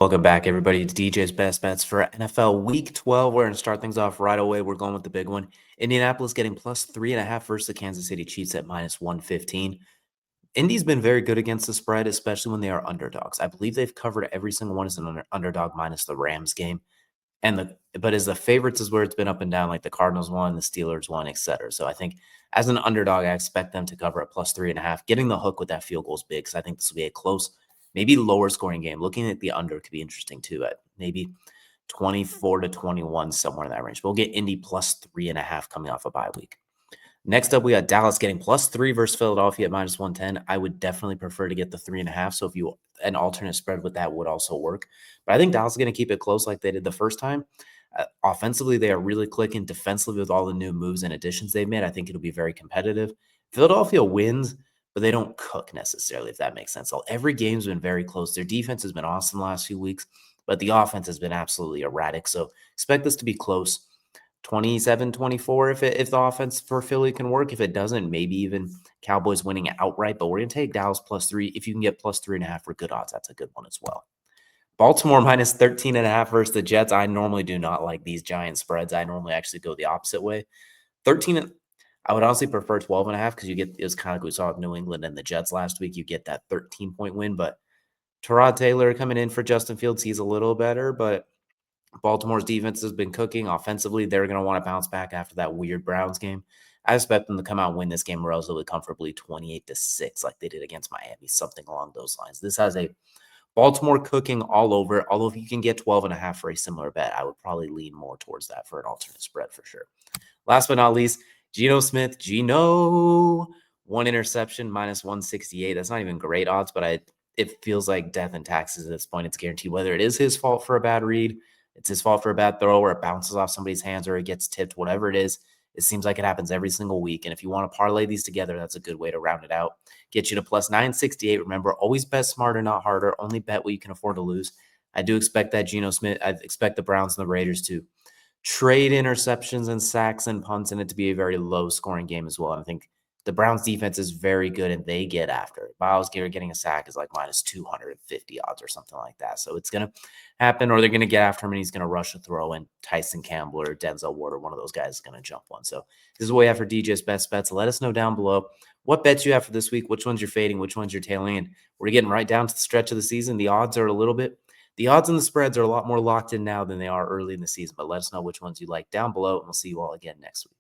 Welcome back, everybody. It's DJ's Best Bets for NFL Week 12. We're going to start things off right away. We're going with the big one. Indianapolis getting plus 3.5 versus the Kansas City Chiefs at minus 115. Indy's been very good against the spread, especially when they are underdogs. I believe they've covered every single one as an underdog minus the Rams game. But as the favorites is where it's been up and down, like the Cardinals won, the Steelers won, etc. So I think as an underdog, I expect them to cover at plus 3.5. Getting the hook with that field goal is big because I think this will be a close, maybe lower scoring game. Looking at the under could be interesting too at maybe 24-21, somewhere in that range. We'll get Indy plus 3.5 coming off a bye week. Next up, we got Dallas getting plus 3 versus Philadelphia at minus 110. I would definitely prefer to get the 3.5. So if you an alternate spread with that would also work. But I think Dallas is going to keep it close like they did the first time. Offensively, they are really clicking. Defensively, with all the new moves and additions they've made, I think it'll be very competitive. Philadelphia wins, but they don't cook necessarily, if that makes sense. Every game's been very close. Their defense has been awesome the last few weeks, but the offense has been absolutely erratic. So expect this to be close. 27-24 if the offense for Philly can work. If it doesn't, maybe even Cowboys winning outright. But we're going to take Dallas plus 3. If you can get plus 3.5 for good odds, that's a good one as well. Baltimore minus 13.5 versus the Jets. I normally do not like these giant spreads. I normally actually go the opposite way. 13, I would honestly prefer 12.5 because it was kind of like we saw with New England and the Jets last week. You get that 13-point win, but Tyrod Taylor coming in for Justin Fields, he's a little better, but Baltimore's defense has been cooking. Offensively, they're going to want to bounce back after that weird Browns game. I expect them to come out and win this game relatively comfortably, 28-6, like they did against Miami, something along those lines. This has a Baltimore cooking all over. Although if you can get 12.5 for a similar bet, I would probably lean more towards that for an alternate spread for sure. Last but not least, Geno Smith. One interception, minus 168. That's not even great odds, but it feels like death and taxes at this point. It's guaranteed whether it is his fault for a bad read, it's his fault for a bad throw, or it bounces off somebody's hands, or it gets tipped, whatever it is. It seems like it happens every single week. And if you want to parlay these together, that's a good way to round it out. Get you to plus 968. Remember, always bet smarter, not harder. Only bet what you can afford to lose. I do expect that Geno Smith, I expect the Browns and the Raiders to trade interceptions and sacks and punts, and it to be a very low scoring game as well. And I think the Browns defense is very good and they get after it. Miles Garrett getting a sack is like minus 250 odds or something like that. So it's going to happen, or they're going to get after him and he's going to rush a throw, and Tyson Campbell or Denzel Ward or one of those guys is going to jump one. So this is what we have for DJ's Best Bets. Let us know down below what bets you have for this week, which ones you're fading, which ones you're tailing. And we're getting right down to the stretch of the season. The odds and the spreads are a lot more locked in now than they are early in the season, but let us know which ones you like down below, and we'll see you all again next week.